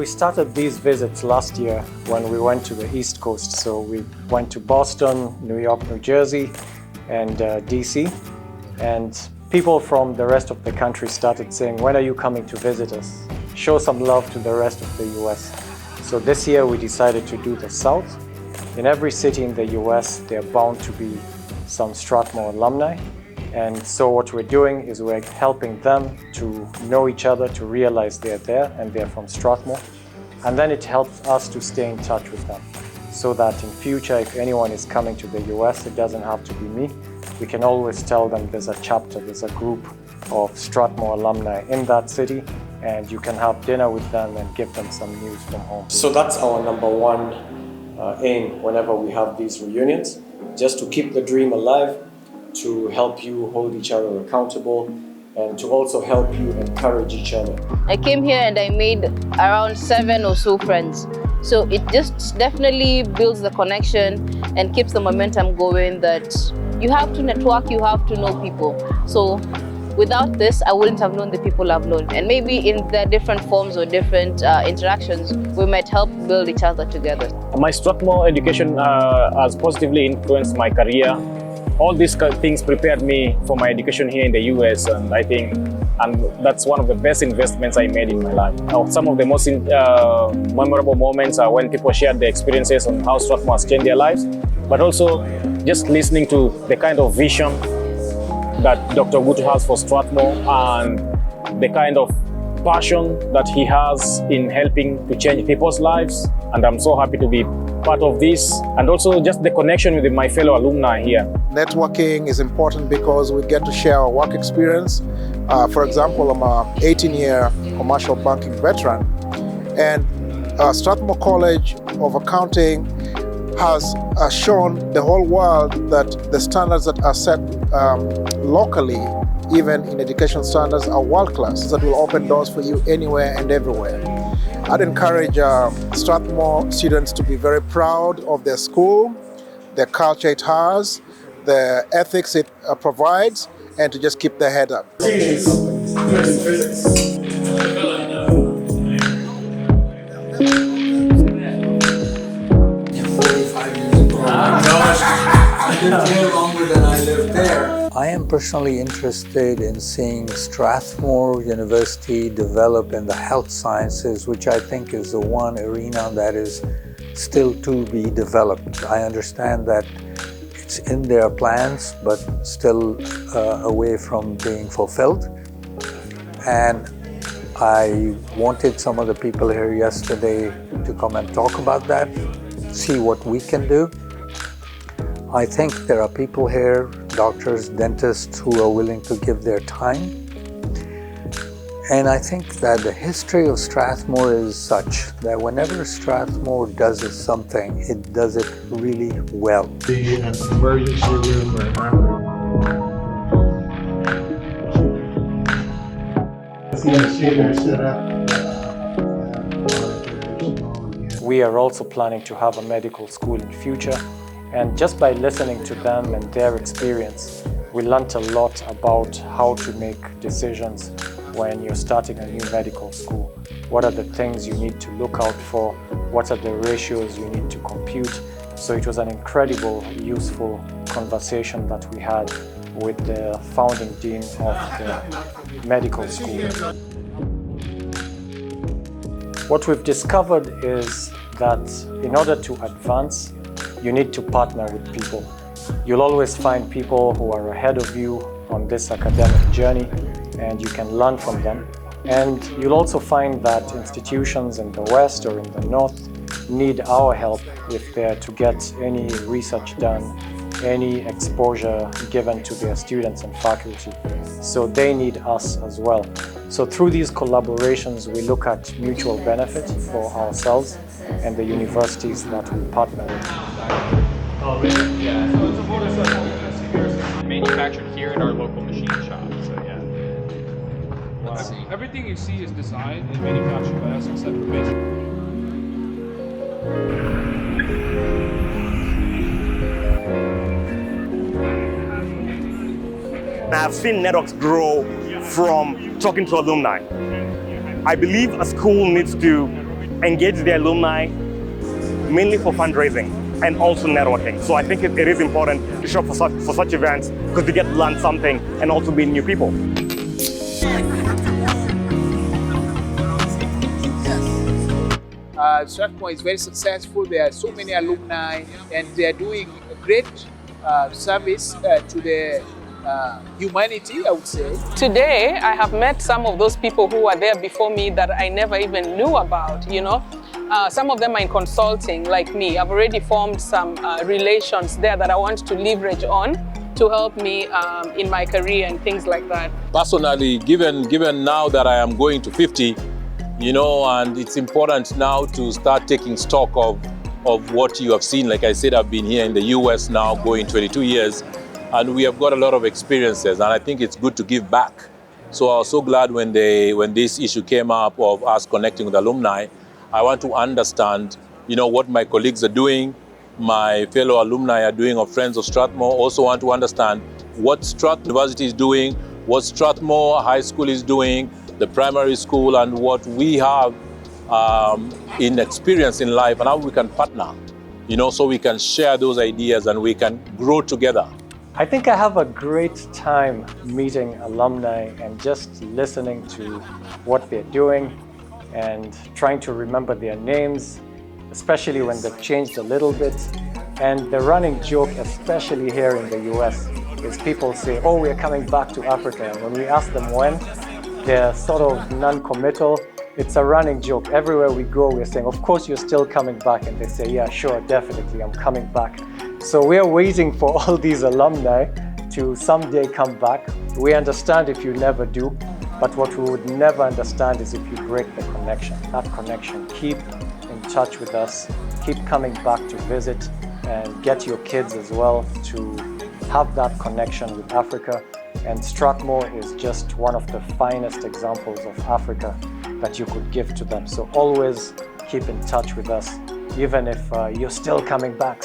we started these visits last year when we went to the East Coast. So we went to Boston, New York, New Jersey, and DC. And people from the rest of the country started saying, when are you coming to visit us? Show some love to the rest of the US. So this year we decided to do the South. In every city in the US, there are bound to be some Strathmore alumni. And so what we're doing is we're helping them to know each other, to realize they're there and they're from Strathmore. And then it helps us to stay in touch with them so that in future, if anyone is coming to the US, it doesn't have to be me. We can always tell them there's a chapter, there's a group of Strathmore alumni in that city, and you can have dinner with them and give them some news from home. So that's our number one aim whenever we have these reunions, just to keep the dream alive, to help you hold each other accountable, and to also help you encourage each other. I came here and I made around 7 or so friends. So it just definitely builds the connection and keeps the momentum going that you have to network, you have to know people. So without this, I wouldn't have known the people I've known. And maybe in their different forms or different interactions, we might help build each other together. My Strathmore education has positively influenced my career. All these things prepared me for my education here in the US, and I think that's one of the best investments I made in my life. Some of the most memorable moments are when people shared their experiences on how Strathmore has changed their lives, but also just listening to the kind of vision that Dr. Ogutu has for Strathmore and the kind of passion that he has in helping to change people's lives. And I'm so happy to be part of this, and also just the connection with my fellow alumni here. Networking is important because we get to share our work experience. For example, I'm an 18-year commercial banking veteran, and Strathmore College of Accounting has shown the whole world that the standards that are set locally, even in education standards, are world-class. That will open doors for you anywhere and everywhere. I'd encourage Strathmore students to be very proud of their school, the culture it has, the ethics it provides, and to just keep their head up. I am personally interested in seeing Strathmore University develop in the health sciences, which I think is the one arena that is still to be developed. I understand that it's in their plans, but still away from being fulfilled. And I wanted some of the people here yesterday to come and talk about that, see what we can do. I think there are people here, doctors, dentists, who are willing to give their time. And I think that the history of Strathmore is such that whenever Strathmore does something, it does it really well. The emergency room right now. See their setup. We are also planning to have a medical school in future. And just by listening to them and their experience, we learned a lot about how to make decisions when you're starting a new medical school. What are the things you need to look out for? What are the ratios you need to compute? So it was an incredible, useful conversation that we had with the founding dean of the medical school. What we've discovered is that in order to advance, you need to partner with people. You'll always find people who are ahead of you on this academic journey, and you can learn from them. And you'll also find that institutions in the West or in the North need our help if they're to get any research done, any exposure given to their students and faculty. So they need us as well. So through these collaborations, we look at mutual benefit for ourselves and the universities that we partner with. Oh, really? Yeah. So it's a motorcycle manufactured here in our local machine shop. So yeah. Wow. Everything you see is designed and manufactured by us except for basic. I've seen networks grow from talking to alumni. I believe a school needs to engage the alumni mainly for fundraising and also networking. So I think it is important to show up for such events because you get to learn something and also meet new people. Strathmore is very successful. There are so many alumni, and they are doing a great service to the humanity, I would say. Today, I have met some of those people who were there before me that I never even knew about, you know. Some of them are in consulting, like me. I've already formed some relations there that I want to leverage on to help me in my career and things like that. Personally, given now that I am going to 50, you know, and it's important now to start taking stock of what you have seen. Like I said, I've been here in the US now going 22 years, and we have got a lot of experiences, and I think it's good to give back. So I was so glad when this issue came up of us connecting with alumni. I want to understand, you know, what my colleagues are doing, my fellow alumni are doing, or friends of Strathmore. Also want to understand what Strathmore University is doing, what Strathmore High School is doing, the primary school, and what we have in experience in life, and how we can partner, you know, so we can share those ideas and we can grow together. I think I have a great time meeting alumni and just listening to what they're doing and trying to remember their names, especially when they've changed a little bit. And the running joke, especially here in the US, is people say, oh, we're coming back to Africa. And when we ask them when, they're sort of non-committal. It's a running joke. Everywhere we go, we're saying, of course, you're still coming back. And they say, yeah, sure, definitely, I'm coming back. So we're waiting for all these alumni to someday come back. We understand if you never do, but what we would never understand is if you break the connection. That connection, keep in touch with us, keep coming back to visit, and get your kids as well to have that connection with Africa. And Strathmore is just one of the finest examples of Africa that you could give to them. So always keep in touch with us, even if you're still coming back.